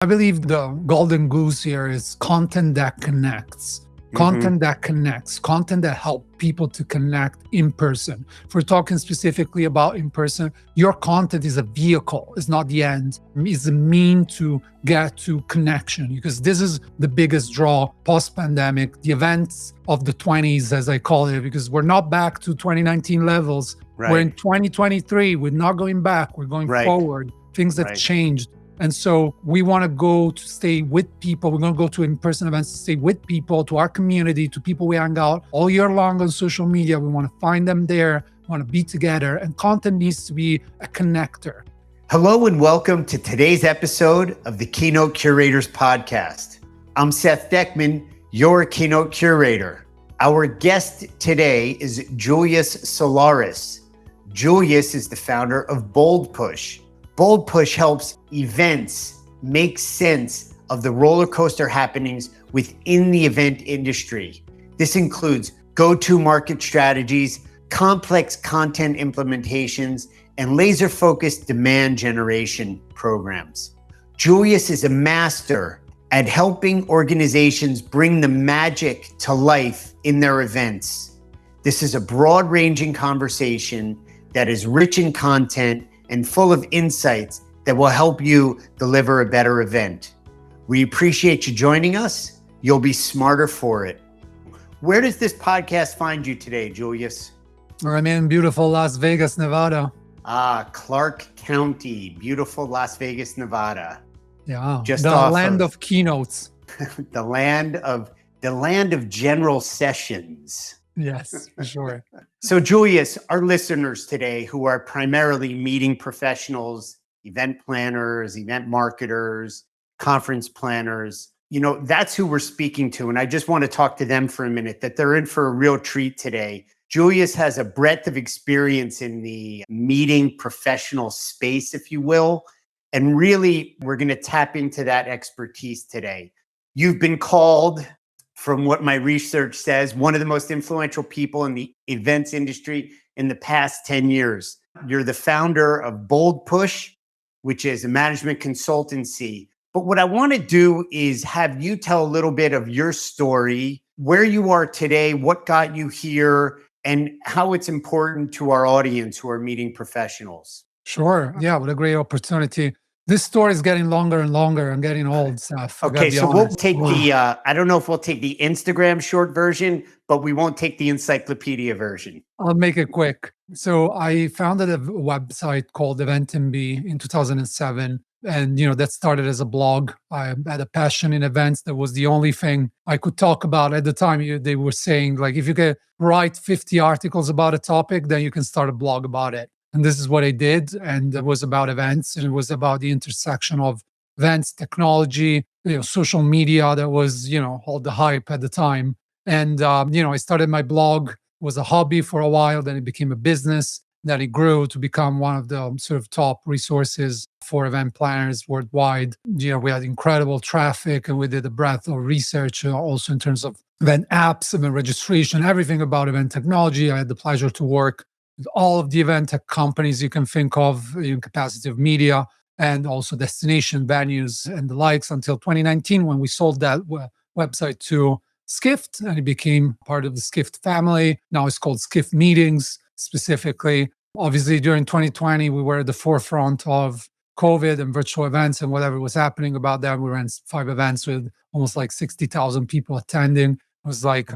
I believe the golden goose here is content that connects. Content that connects, content that helps people to connect in person. If we're talking specifically about in person, your content is a vehicle, it's not the end. It's a mean to get to connection, because this is the biggest draw post-pandemic, the events of the 20s, as I call it, because we're not back to 2019 levels. Right. We're in 2023, we're not going back, we're going forward. Things have changed. And so we want to go to stay with people. We're going to go to in-person events to stay with people, to our community, to people we hang out all year long on social media. We want to find them there, we want to be together, and content needs to be a connector. Hello and welcome to today's episode of the Keynote Curators Podcast. I'm Seth Dechtman, your Keynote Curator. Our guest today is Julius Solaris. Julius is the founder of Bold Push. Bold Push helps events make sense of the roller coaster happenings within the event industry. This includes go-to-market strategies, complex content implementations, and laser-focused demand generation programs. Julius is a master at helping organizations bring the magic to life in their events. This is a broad-ranging conversation that is rich in content and full of insights that will help you deliver a better event. We appreciate you joining us. You'll be smarter for it. Where does this podcast find you today, Julius? I'm in beautiful Las Vegas, Nevada. Clark County, beautiful Las Vegas, Nevada. Yeah, just the land of keynotes. the land of general sessions. Yes, for sure. So Julius, our listeners today who are primarily meeting professionals, event planners, event marketers, conference planners, that's who we're speaking to. And I just want to talk to them for a minute, that they're in for a real treat today. Julius has a breadth of experience in the meeting professional space, if you will. And really, we're going to tap into that expertise today. You've been called, from what my research says, one of the most influential people in the events industry in the past 10 years. You're the founder of Bold Push, which is a management consultancy. But what I want to do is have you tell a little bit of your story, where you are today, what got you here, and how it's important to our audience who are meeting professionals. Sure. Yeah, what a great opportunity. This story is getting longer and longer. I'm getting old, Seth. Okay, so we'll take I don't know if we'll take the Instagram short version, but we won't take the encyclopedia version. I'll make it quick. So I founded a website called EventMB in 2007. And, that started as a blog. I had a passion in events. That was the only thing I could talk about at the time. They were saying, like, if you can write 50 articles about a topic, then you can start a blog about it. And this is what I did. And it was about events. And it was about the intersection of events, technology, social media. That was, all the hype at the time. And, I started my blog. It was a hobby for a while. Then it became a business. Then it grew to become one of the sort of top resources for event planners worldwide. We had incredible traffic, and we did a breadth of research also in terms of event apps, event registration, everything about event technology. I had the pleasure to work with all of the event tech companies you can think of in capacity of media, and also destination venues and the likes, until 2019, when we sold that website to Skift, and it became part of the Skift family. Now it's called Skift Meetings. Specifically, obviously, during 2020, we were at the forefront of COVID and virtual events and whatever was happening about that. We ran 5 events with almost like 60,000 people attending. It was like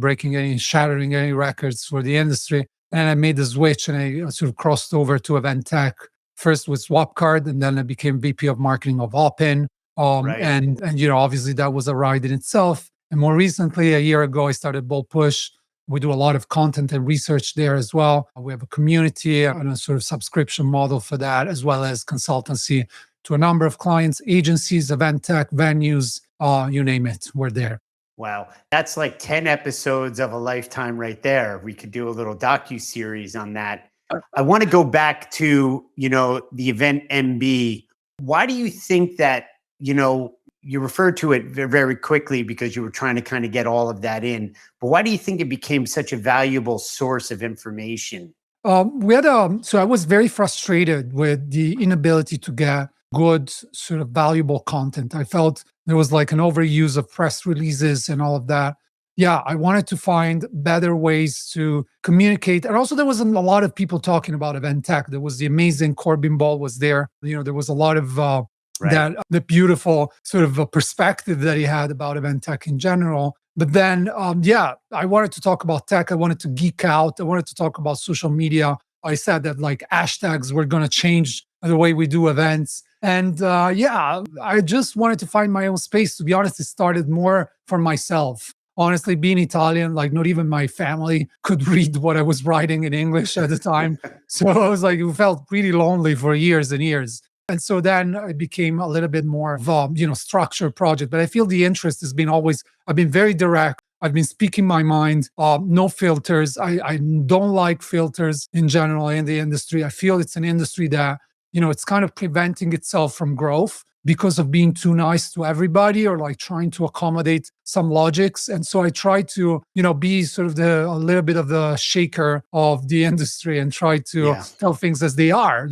shattering any records for the industry. And I made the switch, and I sort of crossed over to event tech, first with Swapcard, and then I became VP of marketing of Hopin. And obviously that was a ride in itself. And more recently, a year ago, I started Bold Push. We do a lot of content and research there as well. We have a community and a sort of subscription model for that, as well as consultancy to a number of clients, agencies, event tech, venues, you name it, we're there. Wow. That's like 10 episodes of a lifetime right there. We could do a little docu-series on that. I want to go back to, the EventMB. Why do you think that, you referred to it very quickly because you were trying to kind of get all of that in. But why do you think it became such a valuable source of information? So I was very frustrated with the inability to get good, sort of valuable content. I felt there was like an overuse of press releases and all of that. Yeah, I wanted to find better ways to communicate. And also there wasn't a lot of people talking about event tech. There was the amazing Corbin Ball was there. There was a lot of Right. the beautiful sort of a perspective that he had about event tech in general. But then, yeah, I wanted to talk about tech. I wanted to geek out. I wanted to talk about social media. I said that like hashtags were going to change the way we do events. And yeah, I just wanted to find my own space. To be honest, it started more for myself. Honestly, being Italian, like not even my family could read what I was writing in English at the time. So I was like, it felt pretty lonely for years and years. And so then it became a little bit more of a, structured project. But I feel the interest has been always, I've been very direct. I've been speaking my mind, no filters. I don't like filters in general in the industry. I feel it's an industry that, it's kind of preventing itself from growth because of being too nice to everybody or like trying to accommodate some logics. And so I try to, be sort of a little bit of the shaker of the industry and try to tell things as they are,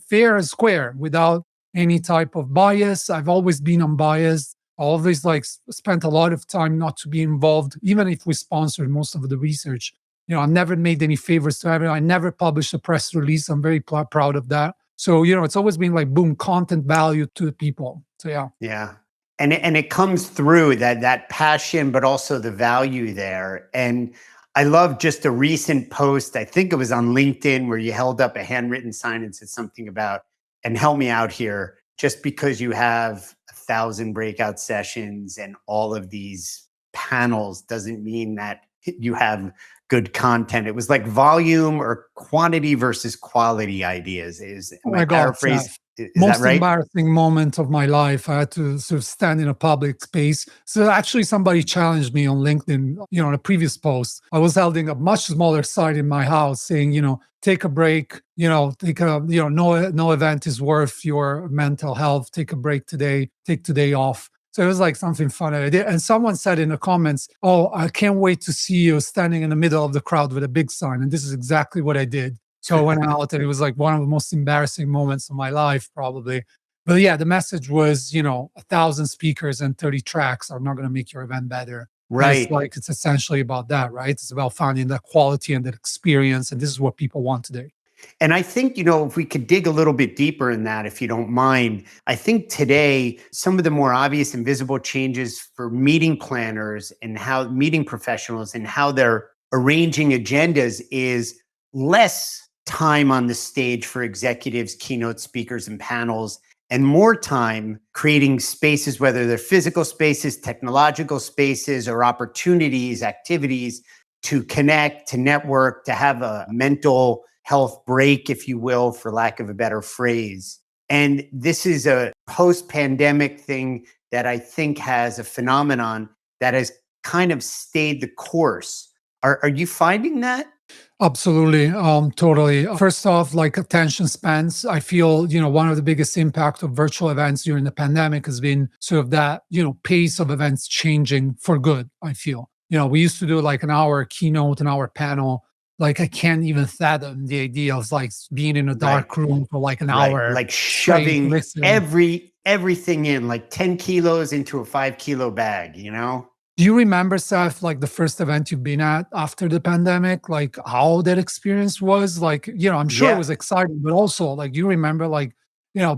fair and square without any type of bias. I've always been unbiased. I always spent a lot of time not to be involved, even if we sponsored most of the research. I never made any favors to everyone. I never published a press release. I'm very proud of that. So, it's always been like, boom, content value to the people. So, yeah. Yeah. And it comes through that passion, but also the value there. And I love just a recent post, I think it was on LinkedIn, where you held up a handwritten sign and said something about, and help me out here, just because you have 1,000 breakout sessions and all of these panels doesn't mean that you have good content. It was like volume or quantity versus quality ideas. Oh my God, paraphrase? Is most that right? embarrassing moment of my life. I had to sort of stand in a public space. So actually somebody challenged me on LinkedIn, on a previous post. I was holding a much smaller sign in my house saying, take a break, no event is worth your mental health. Take a break today, take today off. So it was like something fun I did. And someone said in the comments, oh, I can't wait to see you standing in the middle of the crowd with a big sign. And this is exactly what I did. So I went out and it was like one of the most embarrassing moments of my life, probably. But yeah, the message was, 1,000 speakers and 30 tracks are not going to make your event better. Right. And it's essentially about that, right? It's about finding that quality and that experience. And this is what people want today. And I think, if we could dig a little bit deeper in that, if you don't mind, I think today, some of the more obvious and visible changes for meeting planners and how meeting professionals and how they're arranging agendas is less time on the stage for executives, keynote speakers, and panels, and more time creating spaces, whether they're physical spaces, technological spaces, or opportunities, activities to connect, to network, to have a mental health break, if you will, for lack of a better phrase. And this is a post-pandemic thing that I think has a phenomenon that has kind of stayed the course. Are you finding that? Absolutely. Totally. First off, like attention spans, I feel, one of the biggest impact of virtual events during the pandemic has been sort of that, pace of events changing for good, I feel. We used to do like an hour keynote, an hour panel. Like I can't even fathom the idea of like being in a dark room for like an hour. Like shoving everything in, like 10 kilos into a 5-kilo bag, Do you remember, Seth, like the first event you've been at after the pandemic, like how that experience was? Like, I'm sure it was exciting, but also like, do you remember like,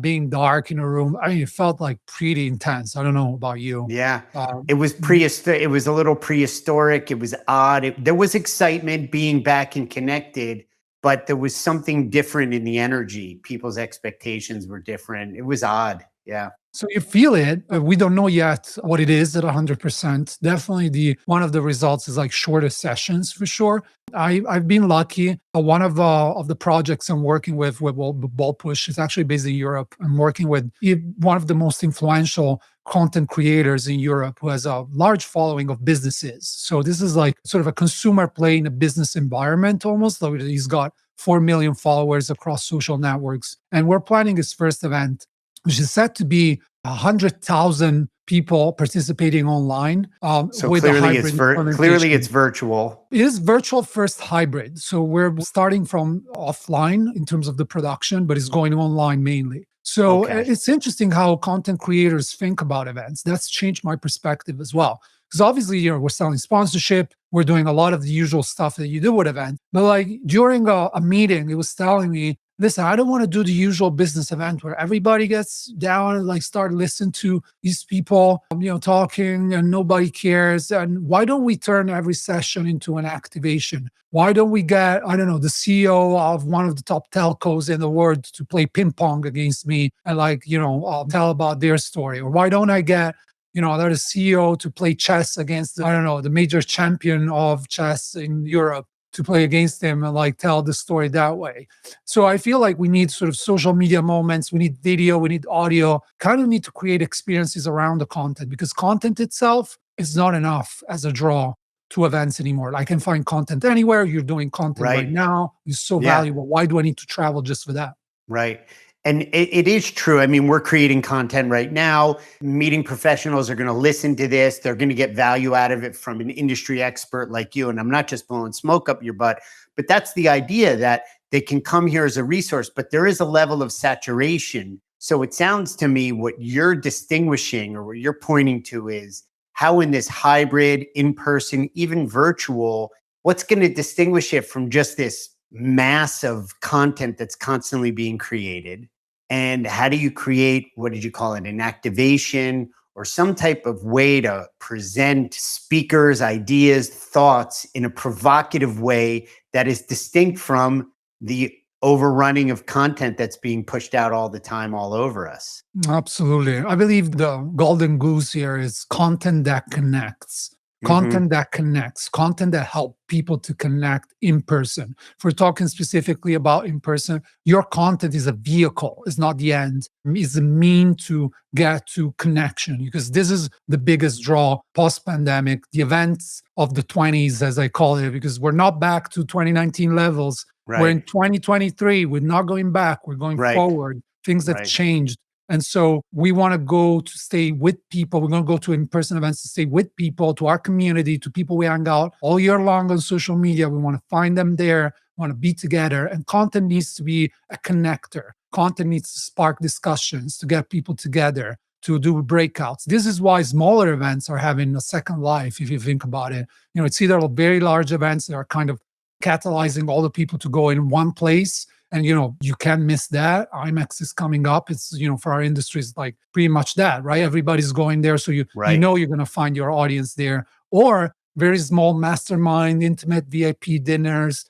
being dark in a room? I mean, it felt like pretty intense. I don't know about you. Yeah. It was it was a little prehistoric. It was odd. There was excitement being back and connected, but there was something different in the energy. People's expectations were different. It was odd. Yeah. So you feel it. We don't know yet what it is at 100%. Definitely one of the results is like shorter sessions for sure. I've been lucky. One of the projects I'm working with Ball Push is actually based in Europe. I'm working with one of the most influential content creators in Europe who has a large following of businesses. So this is like sort of a consumer play in a business environment almost. Like he's got 4 million followers across social networks. And we're planning his first event, which is set to be 100,000 people participating online. So with clearly it's virtual. It is virtual first hybrid. So we're starting from offline in terms of the production, but it's going online mainly. So Okay. it's interesting how content creators think about events. That's changed my perspective as well. Because obviously, we're selling sponsorship, we're doing a lot of the usual stuff that you do with events. But like during a meeting, it was telling me, listen, I don't want to do the usual business event where everybody gets down and like start listening to these people, talking and nobody cares. And why don't we turn every session into an activation? Why don't we get, I don't know, the CEO of one of the top telcos in the world to play ping pong against me and like, tell about their story? Or why don't I get, another CEO to play chess against, I don't know, the major champion of chess in Europe to play against him and like tell the story that way. So I feel like we need sort of social media moments, we need video, we need audio, kind of need to create experiences around the content because content itself is not enough as a draw to events anymore. I can find content anywhere. You're doing content right Right. now. It's so Yeah. valuable. Why do I need to travel just for that? Right. And it is true. I mean, we're creating content right now. Meeting professionals are going to listen to this. They're going to get value out of it from an industry expert like you. And I'm not just blowing smoke up your butt, but that's the idea that they can come here as a resource, but there is a level of saturation. So it sounds to me what you're distinguishing or what you're pointing to is how in this hybrid, in-person, even virtual, what's going to distinguish it from just this mass of content that's constantly being created? And how do you create, what did you call it, an activation or some type of way to present speakers, ideas, thoughts in a provocative way that is distinct from the overrunning of content that's being pushed out all the time, all over us? Absolutely. I believe the golden goose here is content that connects. Hmm. Content that connects, content that help people to connect in person. If we're talking specifically about in person, your content is a vehicle, it's not the end. It's a mean to get to connection because this is the biggest draw post-pandemic, the events of the 20s, as I call it, because we're not back to 2019 levels. We're in Right, 2023. We're not going back. We're going right, forward. Things have right, changed. And so we want to go to stay with people. We're going to go to in-person events to stay with people, to our community, to people we hang out all year long on social media. We want to find them there, want to be together. And content needs to be a connector. Content needs to spark discussions, to get people together, to do breakouts. This is why smaller events are having a second life, if you think about it. It's either very large events that are kind of catalyzing all the people to go in one place. And you can't miss that. IMAX is coming up. It's for our industry, it's like pretty much that, right? Everybody's going there, so right. you're going to find your audience there. Or very small mastermind, intimate VIP dinners,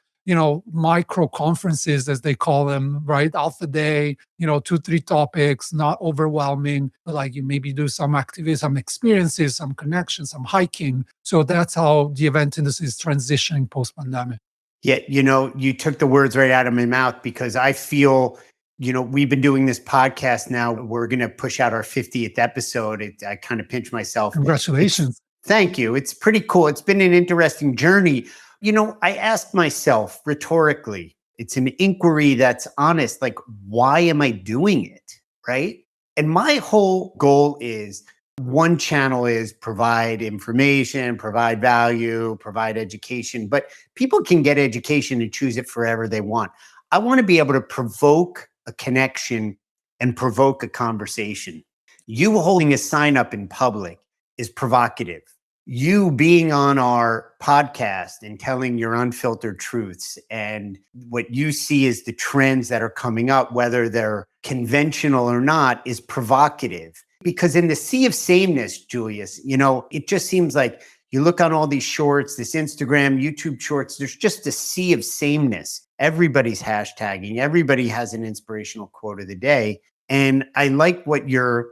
micro conferences as they call them, right? Alpha day, 2, 3 topics, not overwhelming. But like you maybe do some activities, some experiences, some connections, some hiking. So that's how the event industry is transitioning post pandemic. Yeah, you took the words right out of my mouth because I feel, we've been doing this podcast now. We're going to push out our 50th episode. I kind of pinch myself. It's Congratulations. Thank you. It's pretty cool. It's been an interesting journey. I asked myself rhetorically, it's an inquiry that's honest, like, why am I doing it? Right. And my whole goal is one channel is provide information, provide value, provide education, but people can get education and choose it forever they want. I want to be able to provoke a connection and provoke a conversation. You holding a sign up in public is provocative. You being on our podcast and telling your unfiltered truths and what you see as the trends that are coming up, whether they're conventional or not, is provocative. Because in the sea of sameness, Julius, it just seems like you look on all these shorts, this Instagram, YouTube shorts, there's just a sea of sameness. Everybody's hashtagging. Everybody has an inspirational quote of the day. And I like what you're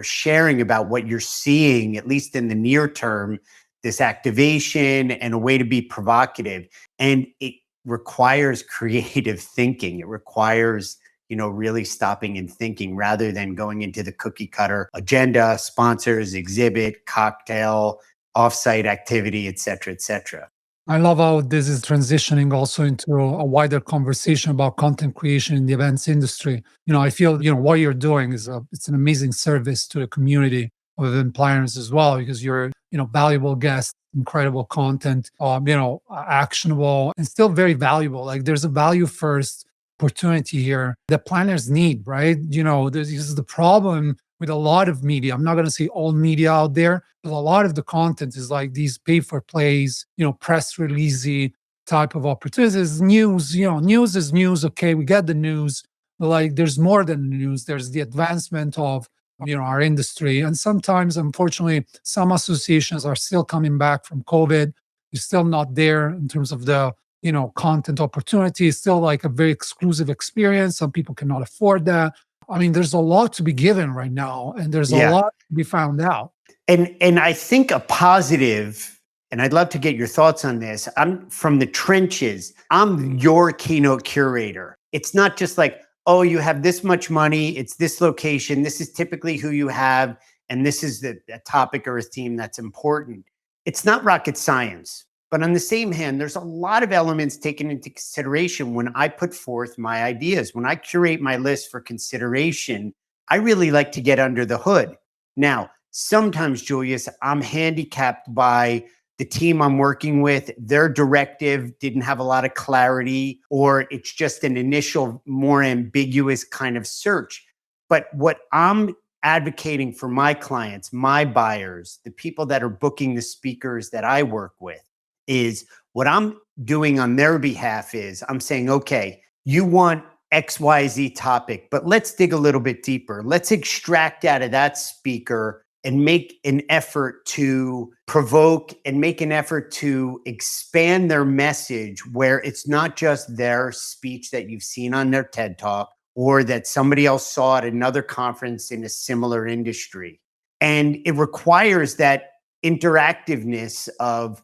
sharing about what you're seeing, at least in the near term, this activation and a way to be provocative. And it requires creative thinking. It requires really stopping and thinking rather than going into the cookie cutter agenda, sponsors, exhibit, cocktail, offsite activity, et cetera, et cetera. I love how this is transitioning also into a wider conversation about content creation in the events industry. I feel, what you're doing is it's an amazing service to the community of event planners as well, because you're, valuable guests, incredible content, actionable and still very valuable. Like there's a value first opportunity here that planners need, right? This is the problem with a lot of media. I'm not going to say all media out there, but a lot of the content is like these pay for plays, press releasey type of opportunities. News, news is news. Okay, we get the news. But like there's more than the news. There's the advancement of our industry. And sometimes, unfortunately, some associations are still coming back from COVID. You're still not there in terms of the content opportunity. It's still like a very exclusive experience. Some people cannot afford that. I mean, there's a lot to be given right now, and there's a lot to be found out. And I think a positive, and I'd love to get your thoughts on this. I'm from the trenches. I'm your keynote curator. It's not just like, oh, you have this much money, it's this location, this is typically who you have, and this is a topic or a theme that's important. It's not rocket science. But on the same hand, there's a lot of elements taken into consideration when I put forth my ideas. When I curate my list for consideration, I really like to get under the hood. Now, sometimes, Julius, I'm handicapped by the team I'm working with. Their directive didn't have a lot of clarity, or it's just an initial, more ambiguous kind of search. But what I'm advocating for my clients, my buyers, the people that are booking the speakers that I work with, is what I'm doing on their behalf is I'm saying, okay, you want XYZ topic, but let's dig a little bit deeper. Let's extract out of that speaker and make an effort to provoke and make an effort to expand their message, where it's not just their speech that you've seen on their TED Talk or that somebody else saw at another conference in a similar industry. And it requires that interactiveness of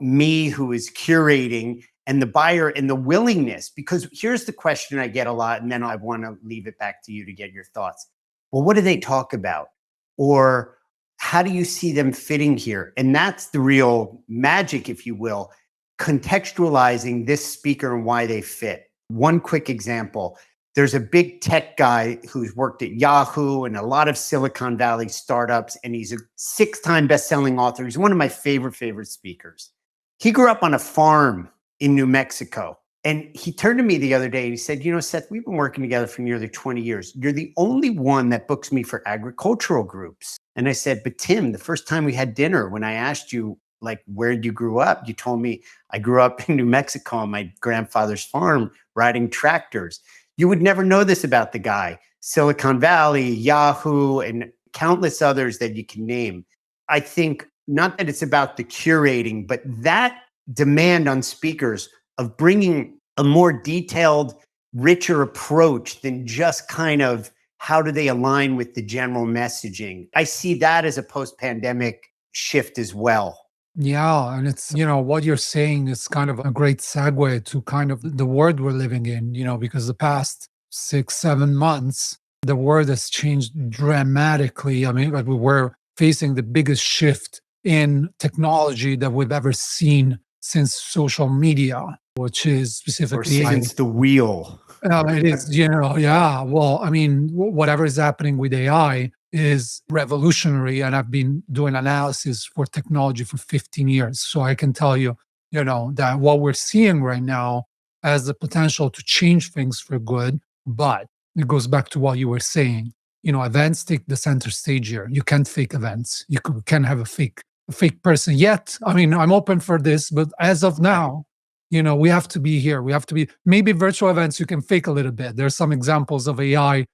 me who is curating and the buyer and the willingness, because here's the question I get a lot, and then I want to leave it back to you to get your thoughts. Well, what do they talk about? Or how do you see them fitting here? And that's the real magic, if you will, contextualizing this speaker and why they fit. One quick example. There's a big tech guy who's worked at Yahoo and a lot of Silicon Valley startups, and he's a 6-time best-selling author. He's one of my favorite speakers. He grew up on a farm in New Mexico, and he turned to me the other day and he said, Seth, we've been working together for nearly 20 years. You're the only one that books me for agricultural groups. And I said, but Tim, the first time we had dinner, when I asked you, like, where you grew up, you told me I grew up in New Mexico on my grandfather's farm riding tractors. You would never know this about the guy. Silicon Valley, Yahoo, and countless others that you can name. I think not that it's about the curating, but that demand on speakers of bringing a more detailed, richer approach than just kind of how do they align with the general messaging. I see that as a post-pandemic shift as well. Yeah. And it's, what you're saying is kind of a great segue to kind of the world we're living in, because the past 6-7 months, the world has changed dramatically. I mean, like we're facing the biggest shift in technology that we've ever seen since social media, which is specifically since the wheel. It is, yeah. Well, I mean, whatever is happening with AI is revolutionary. And I've been doing analysis for technology for 15 years. So I can tell you, that what we're seeing right now has the potential to change things for good. But it goes back to what you were saying. Events take the center stage here. You can't fake events. You can't have a fake person yet. I mean, I'm open for this, but as of now, we have to be here. We have to be, maybe virtual events, you can fake a little bit. There's some examples of AI,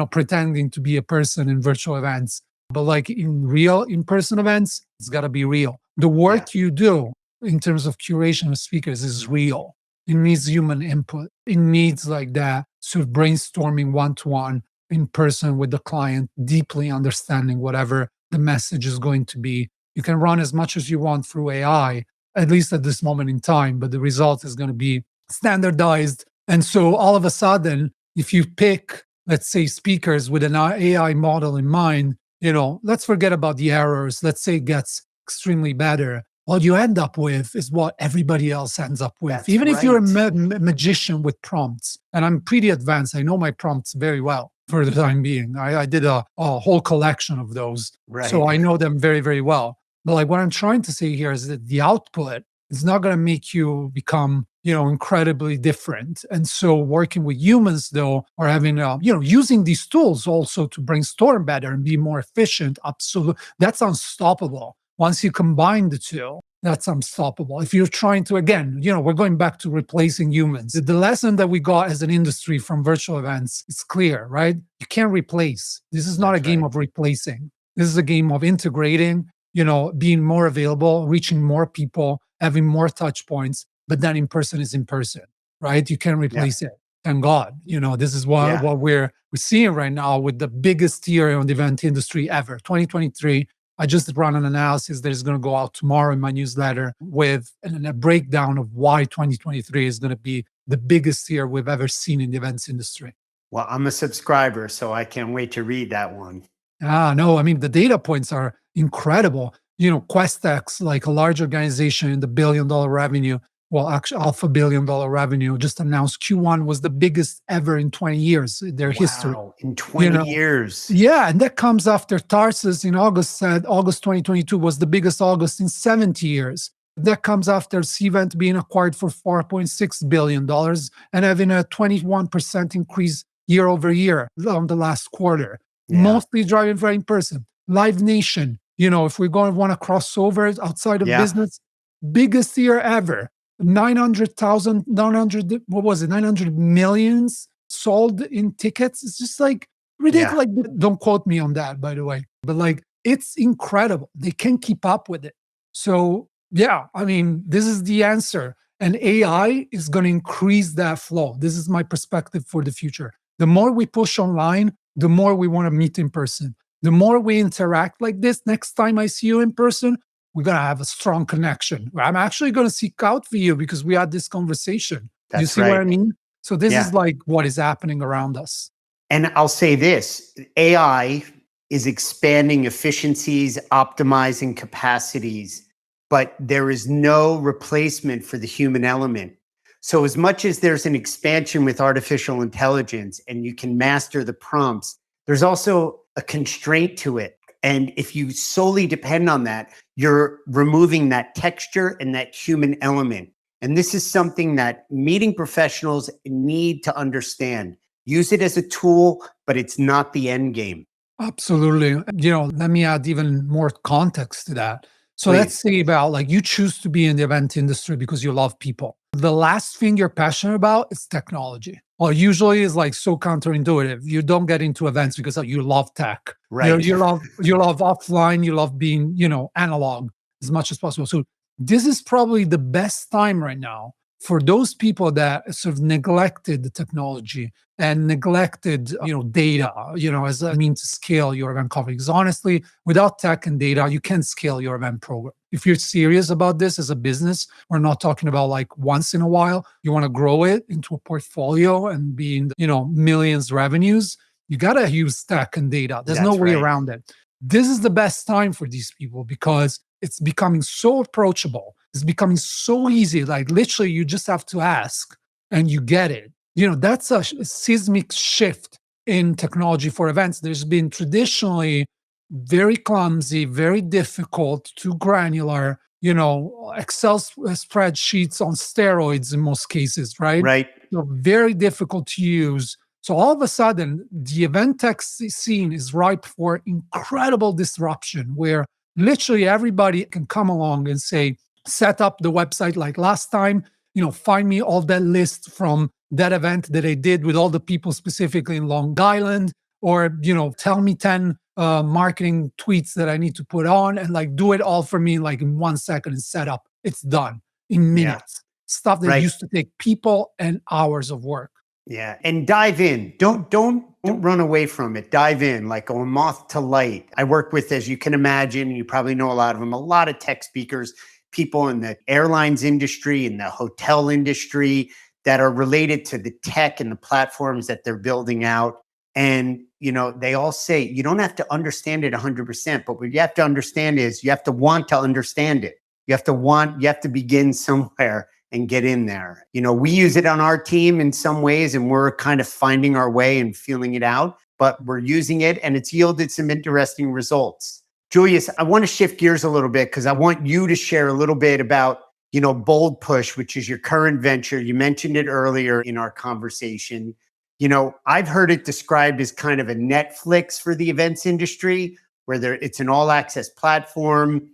pretending to be a person in virtual events. But like in real in-person events, it's got to be real. The work you do in terms of curation of speakers is real. It needs human input. It needs like that sort of brainstorming one-to-one in person with the client, deeply understanding whatever the message is going to be. You can run as much as you want through AI, at least at this moment in time, but the result is going to be standardized. And so all of a sudden, if you pick, let's say, speakers with an AI model in mind, let's forget about the errors. Let's say it gets extremely better. What you end up with is what everybody else ends up with. Even if you're a magician with prompts, and I'm pretty advanced, I know my prompts very well for the time being. I did a whole collection of those. So I know them very, very well. But like what I'm trying to say here is that the output It's not going to make you become, incredibly different. And so working with humans though, or having, using these tools also to brainstorm better and be more efficient. Absolutely. That's unstoppable. Once you combine the two, that's unstoppable. If you're trying to, again, we're going back to replacing humans. The lesson that we got as an industry from virtual events is clear, right? You can't replace. This is not a That's game right. of replacing. This is a game of integrating, being more available, reaching more people, having more touch points, but then in person is in person, right? You can't Yeah. replace it. Thank God. This is what, Yeah. what we're seeing right now with the biggest year on the event industry ever, 2023. I just run an analysis that is going to go out tomorrow in my newsletter with a breakdown of why 2023 is going to be the biggest year we've ever seen in the events industry. Well, I'm a subscriber, so I can't wait to read that one. No, I mean, the data points are incredible. Questex, like a large organization in the billion-dollar revenue, well, actually, $500 million revenue, just announced Q1 was the biggest ever in 20 years in their history. Wow, in 20 years. Yeah, and that comes after Tarsus in August said August 2022 was the biggest August in 70 years. That comes after Cvent being acquired for $4.6 billion and having a 21% increase year over year on the last quarter. Yeah. Mostly driving for in person. Live Nation, if we're going to want to cross over outside of business, biggest year ever. 900 millions sold in tickets. It's just like ridiculous. Yeah. Like, don't quote me on that, by the way. But like, it's incredible. They can keep up with it. So yeah, I mean, this is the answer. And AI is going to increase that flow. This is my perspective for the future. The more we push online, the more we want to meet in person. The more we interact like this, next time I see you in person, we're going to have a strong connection. I'm actually going to seek out for you because we had this conversation. That's you see right. what I mean? So this is like what is happening around us. And I'll say this, AI is expanding efficiencies, optimizing capacities, but there is no replacement for the human element. So as much as there's an expansion with artificial intelligence and you can master the prompts, there's also a constraint to it. And if you solely depend on that, you're removing that texture and that human element. And this is something that meeting professionals need to understand. Use it as a tool, but it's not the end game. Absolutely. Let me add even more context to that. So Please. let's say about like you choose to be in the event industry because you love people. The last thing you're passionate about is technology. Well, usually is like so counterintuitive. You don't get into events because you love tech. Right. You love offline. You love being, analog as much as possible. So this is probably the best time right now for those people that sort of neglected the technology and neglected, data, as a means to scale your event coverage. Because honestly, without tech and data, you can't scale your event program. If you're serious about this as a business, we're not talking about like once in a while. You want to grow it into a portfolio and be in, millions revenues. You got to use tech and data. There's no way around it. This is the best time for these people because it's becoming so approachable. It's becoming so easy. Like literally, you just have to ask and you get it. That's a seismic shift in technology for events. There's been traditionally very clumsy, very difficult, too granular, Excel spreadsheets on steroids in most cases, right? Right. So very difficult to use. So all of a sudden, the event tech scene is ripe for incredible disruption where literally everybody can come along and say, set up the website like last time, find me all that list from that event that I did with all the people specifically in Long Island, or, tell me 10 marketing tweets that I need to put on and like do it all for me like in 1 second and set up. It's done in minutes. Stuff that used to take people and hours of work. Yeah. And dive in. Don't run away from it. Dive in like a moth to light. I work with, as you can imagine, you probably know a lot of them, a lot of tech speakers, people in the airlines industry, in the hotel industry that are related to the tech and the platforms that they're building out. And, they all say you don't have to understand it 100%, but what you have to understand is you have to want to understand it. You have to begin somewhere and get in there. We use it on our team in some ways, and we're kind of finding our way and feeling it out, but we're using it and it's yielded some interesting results. Julius, I want to shift gears a little bit because I want you to share a little bit about Bold Push, which is your current venture. You mentioned it earlier in our conversation. I've heard it described as kind of a Netflix for the events industry, where it's an all access platform,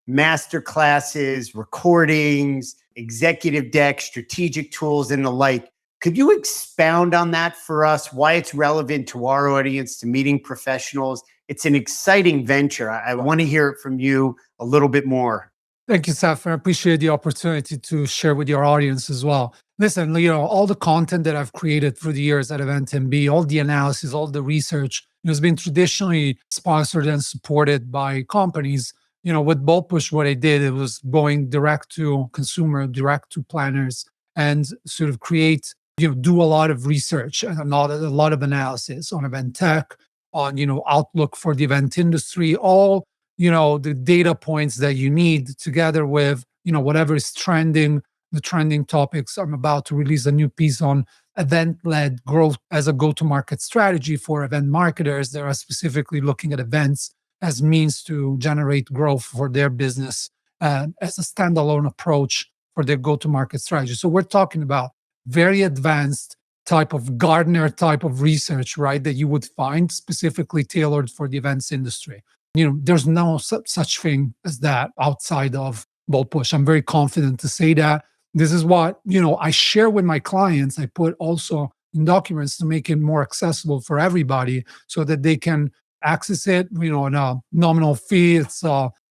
master classes, recordings, executive decks, strategic tools, and the like. Could you expound on that for us, why it's relevant to our audience, to meeting professionals? It's an exciting venture. I want to hear it from you a little bit more. Thank you, Seth. I appreciate the opportunity to share with your audience as well. Listen, all the content that I've created through the years at EventMB, all the analysis, all the research, has been traditionally sponsored and supported by companies. With Bold Push, what I did, it was going direct to consumer, direct to planners, and sort of create, do a lot of research and a lot of analysis on event tech, on, outlook for the event industry, all the data points that you need together with, whatever is trending, the trending topics. I'm about to release a new piece on event-led growth as a go-to-market strategy for event marketers that are specifically looking at events as means to generate growth for their business as a standalone approach for their go-to-market strategy. So we're talking about very advanced type of Gartner type of research, right, that you would find specifically tailored for the events industry. There's no such thing as that outside of Bold Push. I'm very confident to say that. This is what, I share with my clients. I put also in documents to make it more accessible for everybody so that they can access it, on a nominal fee. It's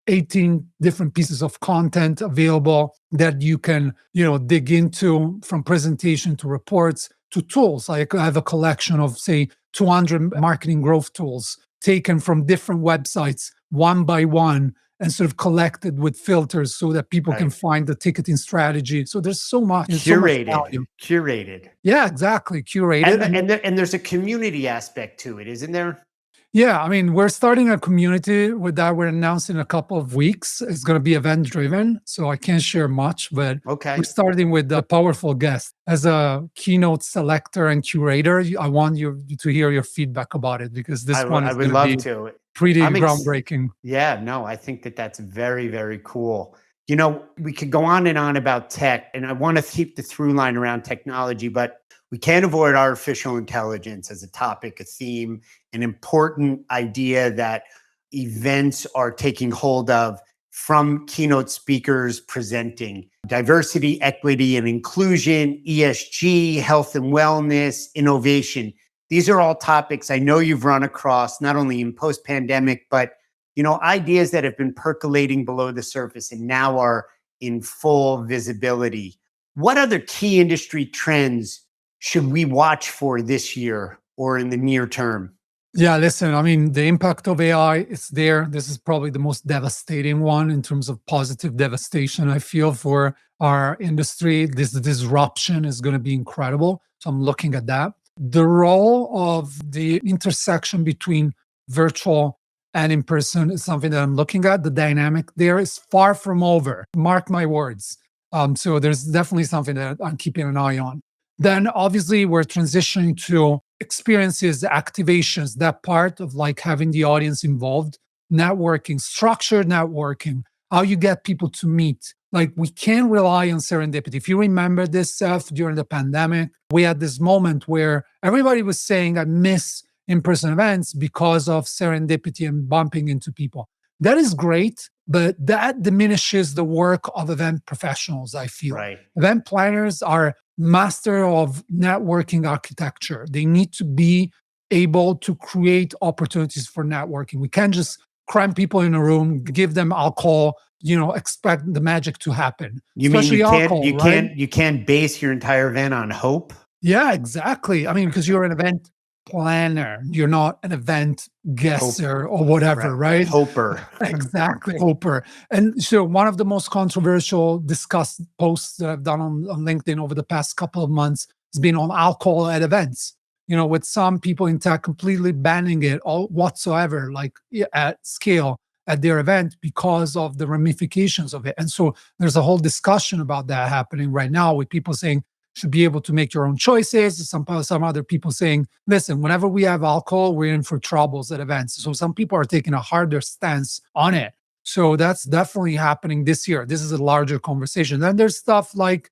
18 different pieces of content available that you can, dig into, from presentation to reports to tools. I have a collection of, say, 200 marketing growth tools taken from different websites one by one and sort of collected with filters so that people can find the ticketing strategy. So there's so much. Curated. So much value. Curated. Yeah, exactly. Curated. And there's a community aspect to it, isn't there? Yeah, I mean, we're starting a community with that. We're announcing in a couple of weeks. It's going to be event driven, so I can't share much, but we're starting with a powerful guest. As a keynote selector and curator, I want you to hear your feedback about it, because this one is going to be pretty groundbreaking. Yeah, no, I think that's very, very cool. We could go on and on about tech, and I want to keep the through line around technology, but we can't avoid artificial intelligence as a topic, a theme, an important idea that events are taking hold of from keynote speakers presenting. Diversity, equity, and inclusion, ESG, health and wellness, innovation. These are all topics I know you've run across, not only in post-pandemic, but ideas that have been percolating below the surface and now are in full visibility. What other key industry trends should we watch for this year or in the near term? Yeah, listen, I mean, the impact of AI is there. This is probably the most devastating one in terms of positive devastation, I feel, for our industry. This disruption is going to be incredible. So I'm looking at that. The role of the intersection between virtual and in person is something that I'm looking at. The dynamic there is far from over. Mark my words. So there's definitely something that I'm keeping an eye on. Then obviously we're transitioning to experiences, activations, that part of like having the audience involved, networking, structured networking, how you get people to meet. Like, we can't rely on serendipity. If you remember this, Seth, during the pandemic, we had this moment where everybody was saying, I miss in-person events because of serendipity and bumping into people. That is great, but that diminishes the work of event professionals, I feel. Right. Event planners are master of networking architecture. They need to be able to create opportunities for networking. We can't just cram people in a room, give them alcohol, expect the magic to happen. You Especially mean alcohol, you can't base your entire event on hope? Yeah, exactly. I mean, because you're an event planner, you're not an event guesser or whatever, right? Hoper. Exactly, hoper. And so one of the most controversial discussed posts that I've done on LinkedIn over the past couple of months has been on alcohol at events. With some people in tech completely banning it all whatsoever, like at scale at their event, because of the ramifications of it. And so there's a whole discussion about that happening right now, with people saying should be able to make your own choices. Some other people saying, listen, whenever we have alcohol, we're in for troubles at events. So some people are taking a harder stance on it. So that's definitely happening this year. This is a larger conversation. Then there's stuff like,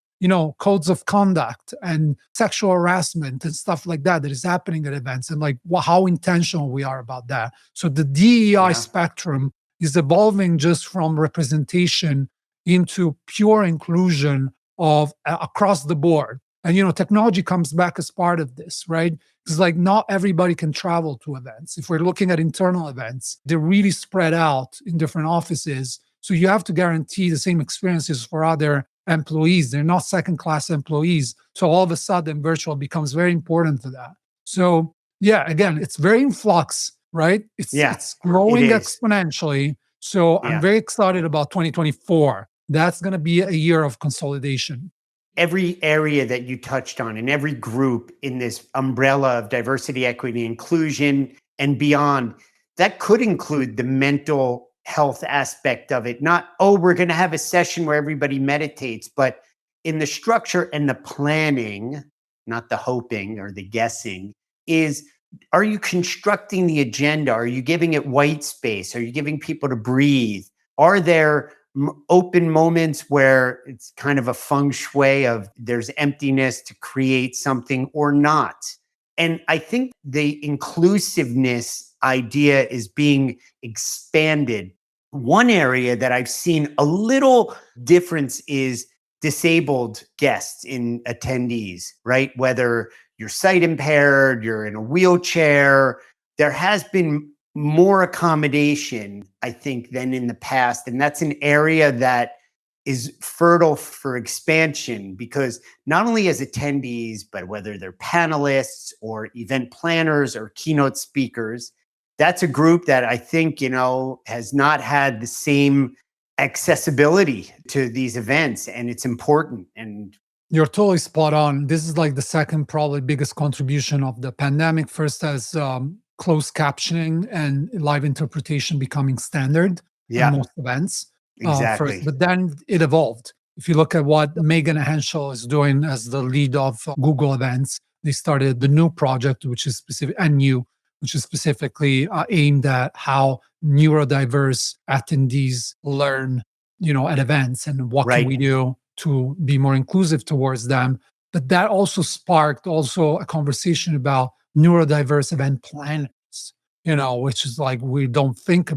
codes of conduct and sexual harassment and stuff like that is happening at events, and like how intentional we are about that. So the DEI Yeah. spectrum is evolving just from representation into pure inclusion of across the board. And technology comes back as part of this, right? It's like not everybody can travel to events. If we're looking at internal events, they're really spread out in different offices. So you have to guarantee the same experiences for other employees. They're not second class employees. So all of a sudden, virtual becomes very important to that. So yeah, again, it's very in flux, right? It's Yeah, it's it growing is. exponentially. So I'm Yeah. very excited about 2024. That's going to be a year of consolidation. Every area that you touched on and every group in this umbrella of diversity, equity, inclusion, and beyond, that could include the mental health aspect of it. Not, oh, we're going to have a session where everybody meditates, but in the structure and the planning, not the hoping or the guessing, is, are you constructing the agenda? Are you giving it white space? Are you giving people to breathe? Are there open moments where it's kind of a feng shui of there's emptiness to create something or not? And I think the inclusiveness idea is being expanded. One area that I've seen a little difference is disabled guests in attendees, right? Whether you're sight impaired, you're in a wheelchair, there has been more accommodation, I think, than in the past. And that's an area that is fertile for expansion, because not only as attendees, but whether they're panelists or event planners or keynote speakers, that's a group that I think, has not had the same accessibility to these events, and it's important. And you're totally spot on. This is like the second, probably biggest contribution of the pandemic. First, as closed captioning and live interpretation becoming standard at yeah, most events. First, exactly. but then it evolved. If you look at what Megan Henschel is doing as the lead of Google Events, they started the new project, which is specific and new, which is specifically aimed at how neurodiverse attendees learn, at events, and what can Right. we do to be more inclusive towards them. But that also sparked also a conversation about neurodiverse event planners, which is like we don't think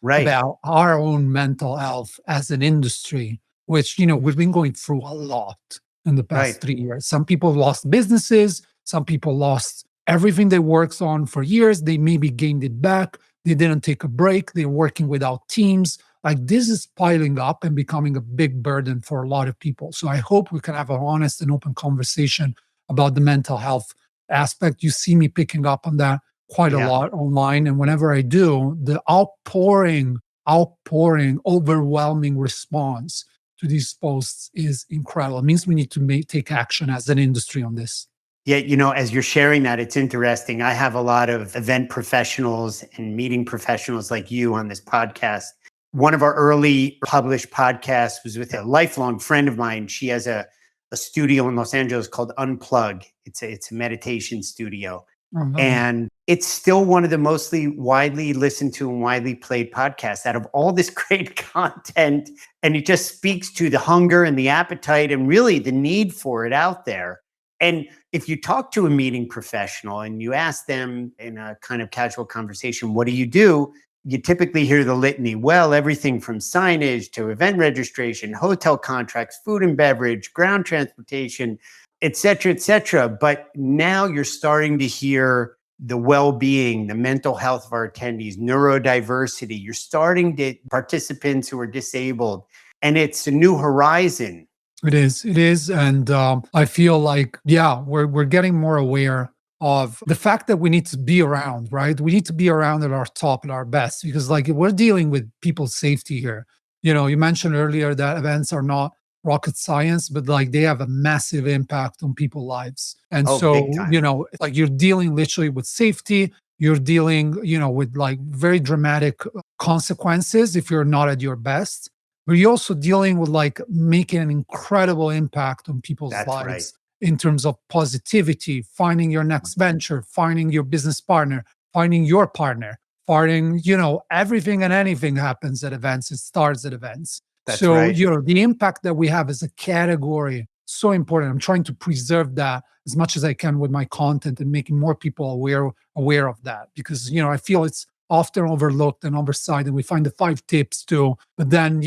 Right. about our own mental health as an industry, which, we've been going through a lot in the past Right. 3 years. Some people lost businesses, some people lost everything they worked on for years. They maybe gained it back. They didn't take a break. They're working without teams. Like this is piling up and becoming a big burden for a lot of people. So I hope we can have an honest and open conversation about the mental health aspect. You see me picking up on that quite a Yeah. lot online. And whenever I do, the outpouring, overwhelming response to these posts is incredible. It means we need to take action as an industry on this. Yeah, as you're sharing that, it's interesting. I have a lot of event professionals and meeting professionals like you on this podcast. One of our early published podcasts was with a lifelong friend of mine. She has a studio in Los Angeles called Unplug. It's a meditation studio. Mhm. And it's still one of the mostly widely listened to and widely played podcasts out of all this great content. And it just speaks to the hunger and the appetite and really the need for it out there. And if you talk to a meeting professional and you ask them in a kind of casual conversation, what do? You typically hear the litany. Well, everything from signage to event registration, hotel contracts, food and beverage, ground transportation, et cetera, et cetera. But now you're starting to hear the well-being, the mental health of our attendees, neurodiversity. You're starting to participants who are disabled, and it's a new horizon. It is. And I feel like, yeah, we're getting more aware of the fact that we need to be around, right? We need to be around at our top, at our best, because like we're dealing with people's safety here. You mentioned earlier that events are not rocket science, but like they have a massive impact on people's lives. And Oh, big so, time. like you're dealing literally with safety. You're dealing, with like very dramatic consequences if you're not at your best. But you're also dealing with like making an incredible impact on people's That's lives right. in terms of positivity, finding your next venture, finding your business partner, finding your partner, partying. Everything and anything happens at events. It starts at events. That's So, right. the impact that we have as a category, so important. I'm trying to preserve that as much as I can with my content and making more people aware of that, because, I feel it's often overlooked and oversight, and we find the 5 tips too, but then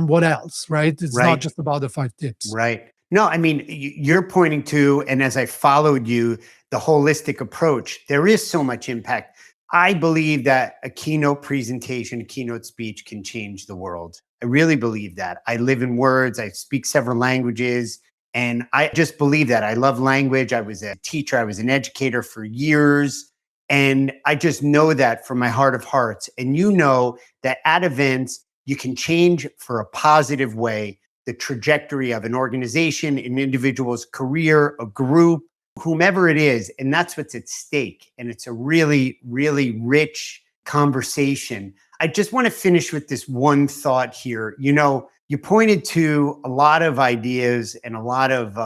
what else, right? It's not Right. just about the 5 tips. Right. No, I mean, you're pointing to, and as I followed you, the holistic approach, there is so much impact. I believe that a keynote presentation, a keynote speech can change the world. I really believe that. I live in words, I speak several languages, and I just believe that. I love language. I was a teacher, I was an educator for years. And I just know that from my heart of hearts. And you know that at events, you can change for a positive way the trajectory of an organization, an individual's career, a group, whomever it is. And that's what's at stake. And it's a really, really rich conversation. I just want to finish with this one thought here. You pointed to a lot of ideas and a lot of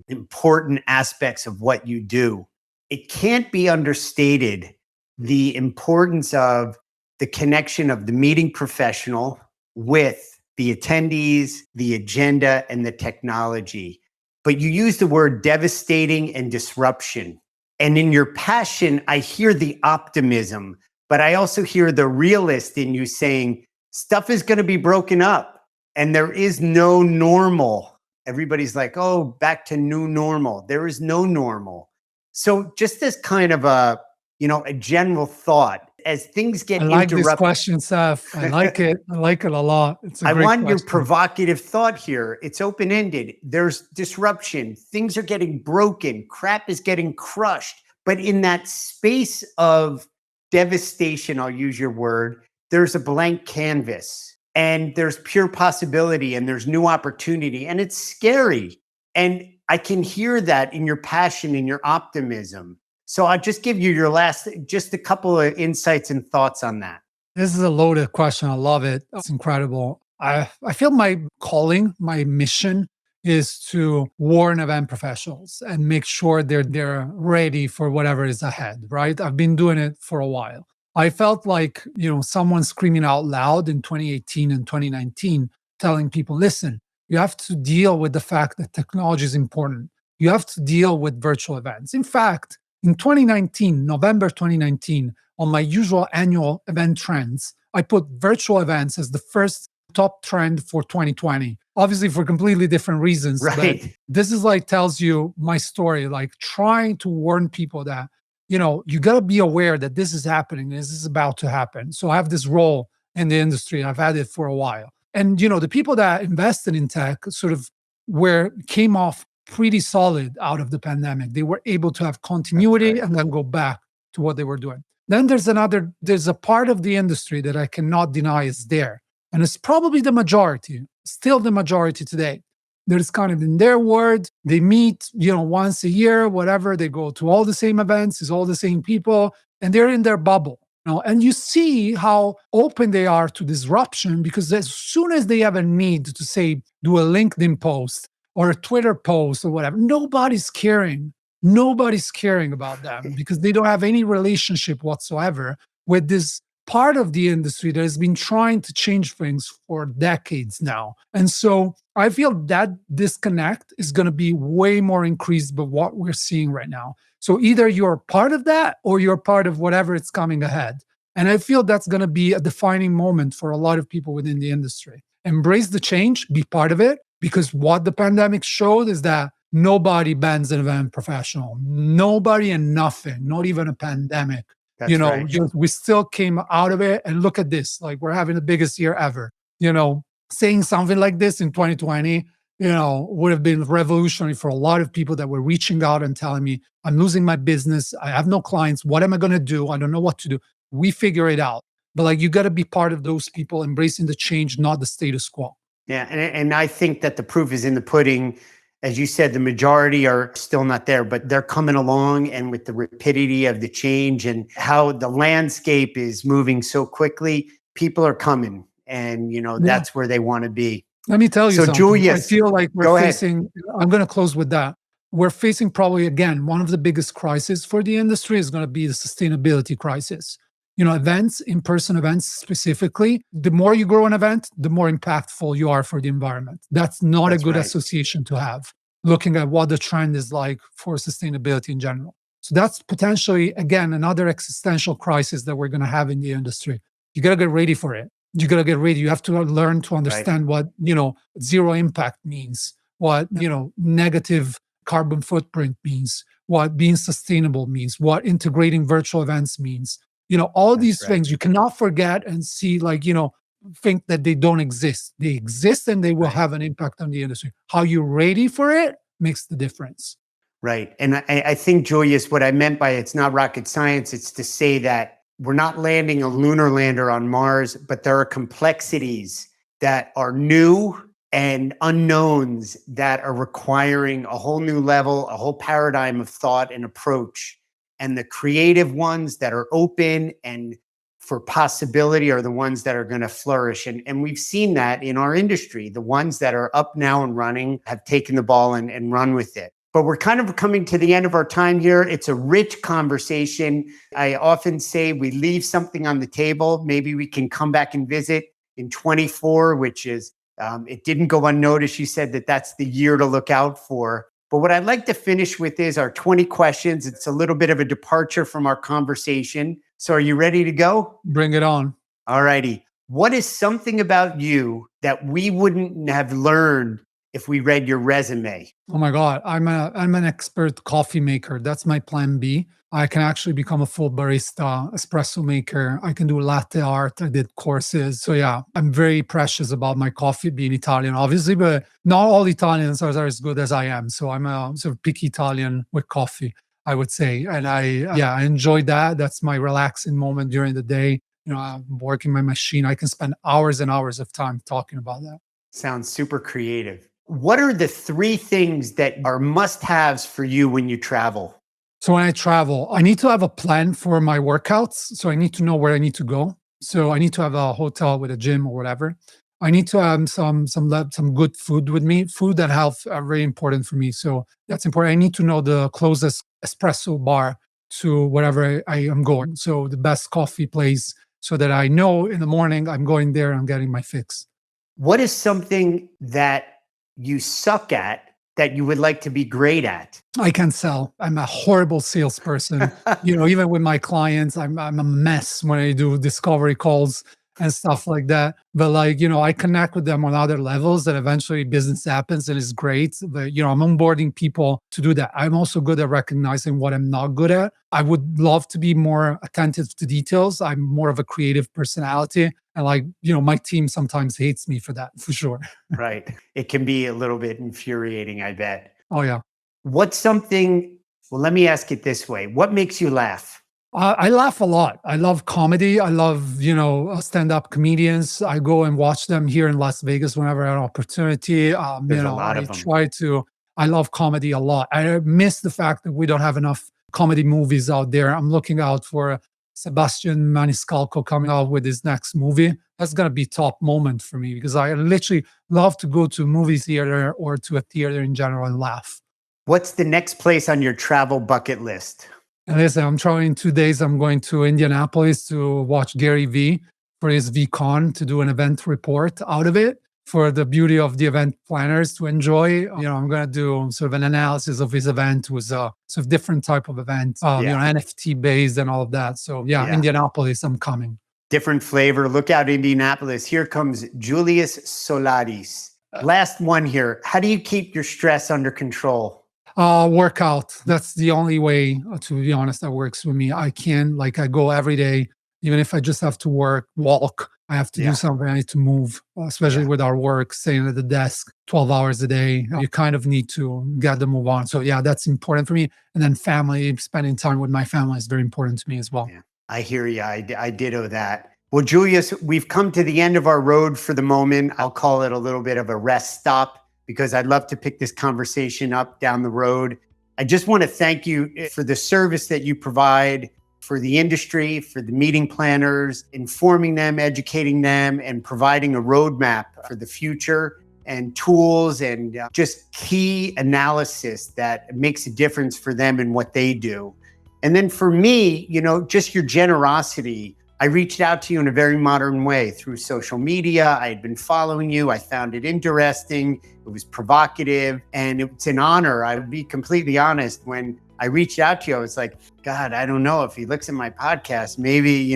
important aspects of what you do. It can't be understated the importance of the connection of the meeting professional with the attendees, the agenda, and the technology. But you use the word devastating and disruption. And in your passion, I hear the optimism, but I also hear the realist in you saying stuff is going to be broken up and there is no normal. Everybody's like, oh, back to new normal. There is no normal. So just as kind of a general thought, as things get I like this interrupted. question, Seth. I like it. I like it a lot. It's a I great want your question. provocative thought here. It's open-ended. There's disruption. Things are getting broken. Crap is getting crushed. But in that space of devastation, I'll use your word, there's a blank canvas and there's pure possibility and there's new opportunity and it's scary. And I can hear that in your passion and your optimism. So I'll just give you just a couple of insights and thoughts on that. This is a loaded question. I love it. It's incredible. I feel my calling, my mission is to warn event professionals and make sure they're ready for whatever is ahead, right? I've been doing it for a while. I felt like, someone screaming out loud in 2018 and 2019, telling people, listen, you have to deal with the fact that technology is important. You have to deal with virtual events. In fact, in 2019, November 2019, on my usual annual event trends, I put virtual events as the first top trend for 2020. Obviously, for completely different reasons. Right. But this is tells you my story, trying to warn people that, you got to be aware that this is happening, this is about to happen. So I have this role in the industry. I've had it for a while. And, the people that invested in tech sort of came off pretty solid out of the pandemic. They were able to have continuity and then go back to what they were doing. Then there's a part of the industry that I cannot deny is there. And it's probably the majority, still the majority today. There's kind of, in their word, they meet, once a year, whatever. They go to all the same events, it's all the same people, and they're in their bubble. And you see how open they are to disruption, because as soon as they have a need to say, do a LinkedIn post or a Twitter post or whatever, nobody's caring. Nobody's caring about them because they don't have any relationship whatsoever with this part of the industry that has been trying to change things for decades now. And so I feel that disconnect is going to be way more increased by what we're seeing right now. So either you're part of that or you're part of whatever is coming ahead. And I feel that's going to be a defining moment for a lot of people within the industry. Embrace the change, be part of it, because what the pandemic showed is that nobody bans an event professional. Nobody and nothing, not even a pandemic. That's right. We still came out of it, and look at this, we're having the biggest year ever. Saying something like this in 2020, would have been revolutionary for a lot of people that were reaching out and telling me, I'm losing my business. I have no clients. What am I going to do? I don't know what to do. We figure it out. But you got to be part of those people embracing the change, not the status quo. Yeah. And I think that the proof is in the pudding. As you said, the majority are still not there, but they're coming along. And with the rapidity of the change and how the landscape is moving so quickly, people are coming. And, that's where they want to be. Let me tell you something. Julius, I feel like go we're ahead. facing, I'm going to close with that. We're facing probably, again, one of the biggest crises for the industry is going to be the sustainability crisis. Events, in-person events specifically, the more you grow an event, the more impactful you are for the environment. That's not a That's good right. association to have, looking at what the trend is like for sustainability in general. So that's potentially, again, another existential crisis that we're going to have in the industry. You got to get ready for it. You got to get ready. You have to learn to understand what, zero impact means, what, negative carbon footprint means, what being sustainable means, what integrating virtual events means. All That's these right. things you cannot forget and see, think that they don't exist. They exist and they will Right. have an impact on the industry. How you're ready for it makes the difference. Right. And I think, Julius, what I meant by it's not rocket science, it's to say that we're not landing a lunar lander on Mars, but there are complexities that are new and unknowns that are requiring a whole new level, a whole paradigm of thought and approach. And the creative ones that are open and for possibility are the ones that are going to flourish. And we've seen that in our industry. The ones that are up now and running have taken the ball and run with it. But we're kind of coming to the end of our time here. It's a rich conversation. I often say we leave something on the table. Maybe we can come back and visit in 24, which is, it didn't go unnoticed. You said that that's the year to look out for. But what I'd like to finish with is our 20 questions. It's a little bit of a departure from our conversation. So are you ready to go? Bring it on. All righty. What is something about you that we wouldn't have learned if we read your resume? Oh my God, I'm an expert coffee maker. That's my plan B. I can actually become a full barista, espresso maker. I can do latte art. I did courses. So yeah, I'm very precious about my coffee being Italian, obviously, but not all Italians are as good as I am. So I'm a sort of picky Italian with coffee, I would say. And I enjoy that. That's my relaxing moment during the day. I'm working my machine. I can spend hours and hours of time talking about that. Sounds super creative. What are the 3 things that are must-haves for you when you travel? So when I travel, I need to have a plan for my workouts. So I need to know where I need to go. So I need to have a hotel with a gym or whatever. I need to have some good food with me. Food and health are very important for me. So that's important. I need to know the closest espresso bar to wherever I am going. So the best coffee place, so that I know in the morning I'm going there and I'm getting my fix. What is something that you suck at that you would like to be great at? I can sell. I'm a horrible salesperson. Even with my clients, I'm a mess when I do discovery calls and stuff like that. But I connect with them on other levels that eventually business happens and it's great. But, I'm onboarding people to do that. I'm also good at recognizing what I'm not good at. I would love to be more attentive to details. I'm more of a creative personality. And my team sometimes hates me for that, for sure. Right. It can be a little bit infuriating, I bet. Oh, yeah. What's something, well, let me ask it this way. What makes you laugh? I laugh a lot. I love comedy. I love, stand-up comedians. I go and watch them here in Las Vegas whenever I have an opportunity. There's a lot of them. I love comedy a lot. I miss the fact that we don't have enough comedy movies out there. I'm looking out for Sebastian Maniscalco coming out with his next movie. That's going to be top moment for me because I literally love to go to a movie theater or to a theater in general and laugh. What's the next place on your travel bucket list? And listen, I'm traveling in 2 days. I'm going to Indianapolis to watch Gary Vee for his VCon to do an event report out of it for the beauty of the event planners to enjoy. I'm going to do sort of an analysis of his event with a sort of different type of event, NFT based and all of that. So Indianapolis, I'm coming. Different flavor. Look out, Indianapolis. Here comes Julius Solaris. Last one here. How do you keep your stress under control? Workout. That's the only way, to be honest, that works with me. I go every day, even if I just have to walk, I have to do something. I need to move, especially with our work, staying at the desk 12 hours a day. You kind of need to get the move on. So that's important for me. And then family, spending time with my family is very important to me as well. Yeah, I hear you. I ditto that. Well, Julius, we've come to the end of our road for the moment. I'll call it a little bit of a rest stop, because I'd love to pick this conversation up down the road. I just want to thank you for the service that you provide for the industry, for the meeting planners, informing them, educating them, and providing a roadmap for the future and tools and just key analysis that makes a difference for them in what they do. And then for me, just your generosity I reached out to you in a very modern way through social media. I had been following you. I found it interesting. It was provocative, and it's an honor. I would be completely honest. When I reached out to you, I was like, God, I don't know if he looks at my podcast, maybe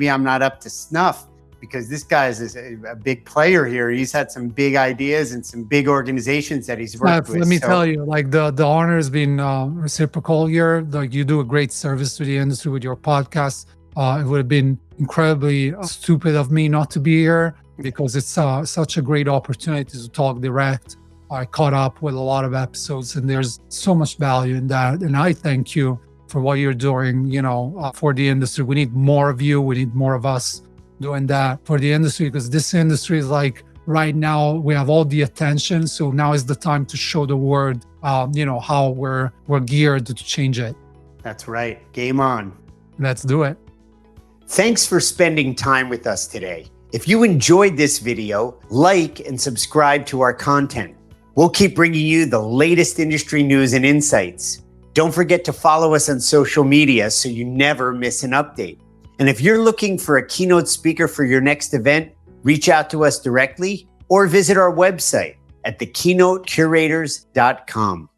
I'm not up to snuff, because this guy is a big player here. He's had some big ideas and some big organizations that he's worked with. Let me tell you, like the honor has been reciprocal here. Like, you do a great service to the industry with your podcast. It would have been incredibly stupid of me not to be here, because it's such a great opportunity to talk direct. I caught up with a lot of episodes, and there's so much value in that. And I thank you for what you're doing, for the industry. We need more of you. We need more of us doing that for the industry, because this industry is like, right now we have all the attention. So now is the time to show the world, how we're geared to change it. That's right. Game on. Let's do it. Thanks for spending time with us today. If you enjoyed this video, like and subscribe to our content. We'll keep bringing you the latest industry news and insights. Don't forget to follow us on social media so you never miss an update. And if you're looking for a keynote speaker for your next event, reach out to us directly or visit our website at thekeynotecurators.com.